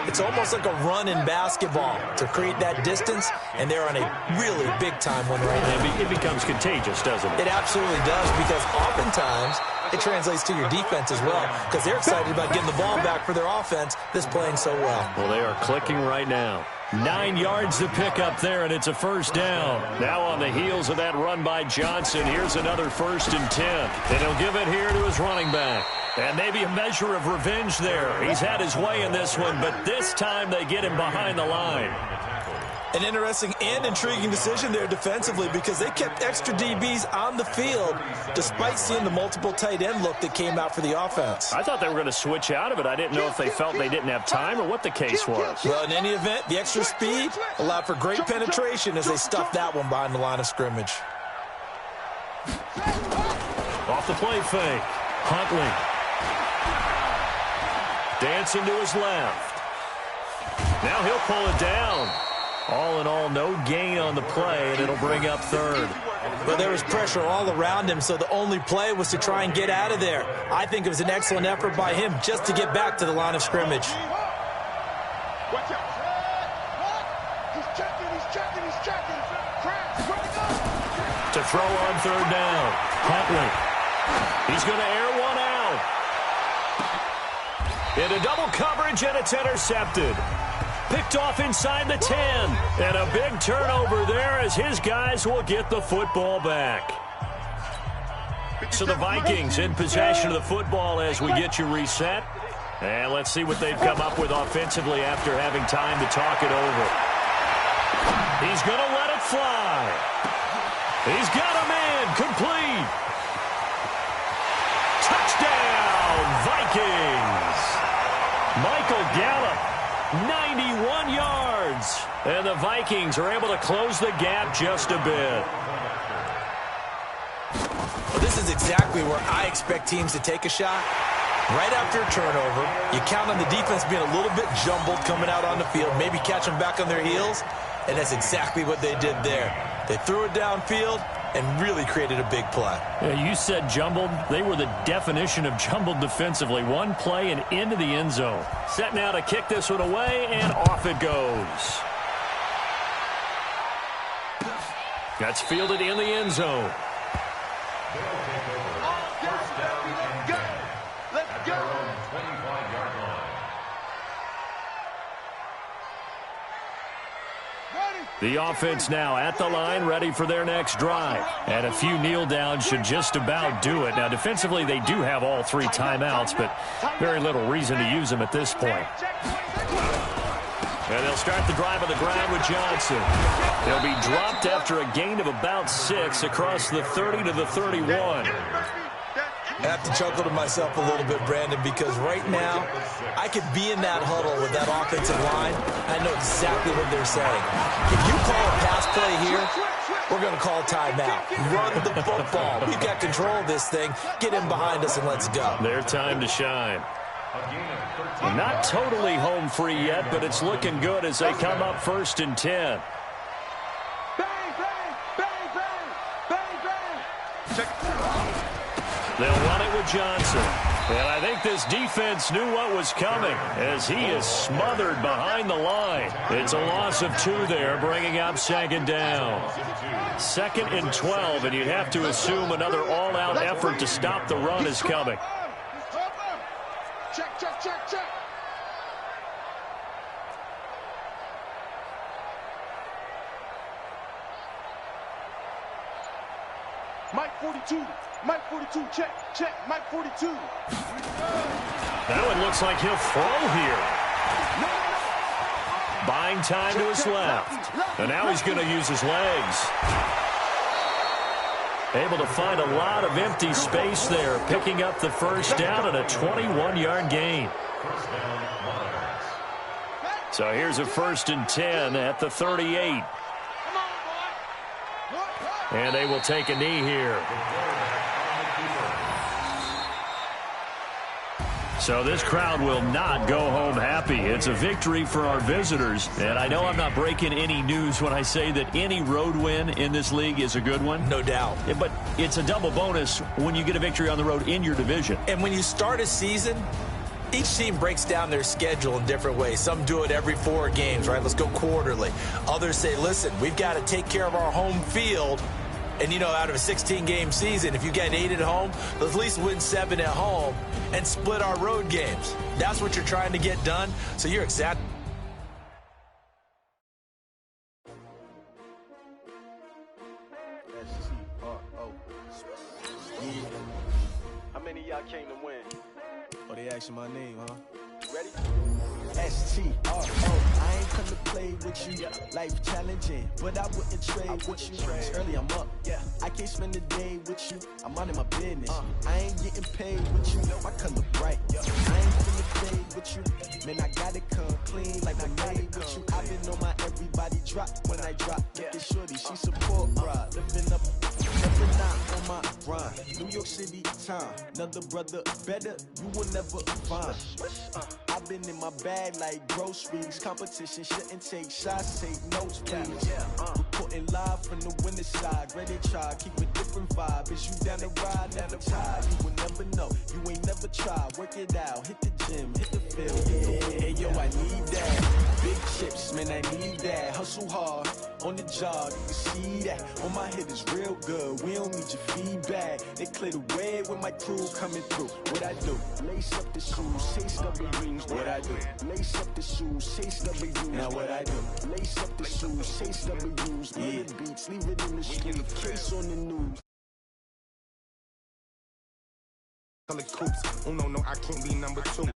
it's almost like a run in basketball to create that distance, and they're on a really big-time one right now. It becomes contagious, doesn't it? It absolutely does, because oftentimes it translates to your defense as well, because they're excited about getting the ball back for their offense that's playing so well. Well, they are clicking right now. 9 yards to pick up there, and it's a first down. Now on the heels of that run by Johnson, here's another 1st and 10. And he'll give it here to his running back. And maybe a measure of revenge there. He's had his way in this one, but this time they get him behind the line. An interesting and intriguing decision there defensively, because they kept extra DBs on the field despite seeing the multiple tight end look that came out for the offense. I thought they were going to switch out of it. I didn't know if they felt they didn't have time or what the case was. Well, in any event, the extra speed allowed for great penetration as they stuffed that one behind the line of scrimmage. Off the play fake. Huntley. Dancing to his left. Now he'll pull it down. All in all, no gain on the play, and it'll bring up 3rd. But there was pressure all around him, so the only play was to try and get out of there. I think it was an excellent effort by him just to get back to the line of scrimmage. Watch out. He's checking. To throw on 3rd down. Huntley. He's going to air one out. Into double coverage, and it's intercepted. Picked off inside the 10. And a big turnover there as his guys will get the football back. So the Vikings in possession of the football as we get you reset. And let's see what they've come up with offensively after having time to talk it over. He's going to let it fly. He's got a man complete. Touchdown, Vikings. Michael Gallup. 91 yards. And the Vikings are able to close the gap just a bit. Well, this is exactly where I expect teams to take a shot. Right after a turnover, you count on the defense being a little bit jumbled coming out on the field, maybe catch them back on their heels, and that's exactly what they did there. They threw it downfield and really created a big play. Yeah, you said jumbled. They were the definition of jumbled defensively. One play and into the end zone. Set now to kick this one away, and off it goes. That's fielded in the end zone. Let's go. The offense now at the line, ready for their next drive. And a few kneel downs should just about do it. Now, defensively, they do have all 3 timeouts, but very little reason to use them at this point. And they'll start the drive on the ground with Johnson. They'll be dropped after a gain of about 6 across the 30 to the 31. I have to chuckle to myself a little bit, Brandon, because right now I could be in that huddle with that offensive line. I know exactly what they're saying. If you call a pass play here, we're going to call a timeout. Run the football. We've got control of this thing. Get in behind us and let's go. Their time to shine. Not totally home free yet, but it's looking good as they come up 1st and 10. They'll run it with Johnson. And I think this defense knew what was coming as he is smothered behind the line. It's a loss of 2 there, bringing up 2nd down. 2nd and 12, and you'd have to assume another all-out effort to stop the run is coming. Check. Mike 42. Mike 42, check. Mike 42. Now it looks like he'll throw here. Buying time to his left. And now he's going to use his legs. Able to find a lot of empty space there, picking up the first down and a 21-yard gain. So here's a 1st and 10 at the 38. And they will take a knee here. So this crowd will not go home happy. It's a victory for our visitors. And I know I'm not breaking any news when I say that any road win in this league is a good one. No doubt. Yeah, but it's a double bonus when you get a victory on the road in your division. And when you start a season, each team breaks down their schedule in different ways. Some do it every 4 games, right? Let's go quarterly. Others say, listen, we've got to take care of our home field. And, you know, out of a 16-game season, if you get 8 at home, let's at least win 7 at home and split our road games. That's what you're trying to get done. So you're exactly. How many of y'all came to win? Oh, they asking my name, huh? Ready? S-T-R-O. I ain't come to play with you. Life challenging, but I wouldn't trade with you. It's early, I'm up. I can't spend the day with you. I'm out of my business. I ain't getting paid with you. I color bright. I ain't finna fade with you. Man, I gotta come clean like I'm made with you. I've been on my everybody drop when I drop. Look at shorty, she support ride. Living up, never not on my grind. New York City time. Another brother better, you will never find. I've been in my bag like groceries. Competition shouldn't take shots, take notes, please. Reporting live from the winter side. Ready to try, keep a different vibe. Is you down the ride, never tired. You will never know, you ain't never tried. Work it out, hit the gym, hit the field. Hey, yo, I need that. Big chips, man, I need that. Hustle hard, on the job, you can see that. On my head is real good, we don't need your feedback. They clear the way with my crew coming through. What I do? Lace up the shoes, chase W's. What I do? Lace up the shoes, chase W's. Now what I do? Lace up the shoes, chase W's. Yeah. The beats, leave it in the street, case on the news. Coops. Oh no, I can't be number 2.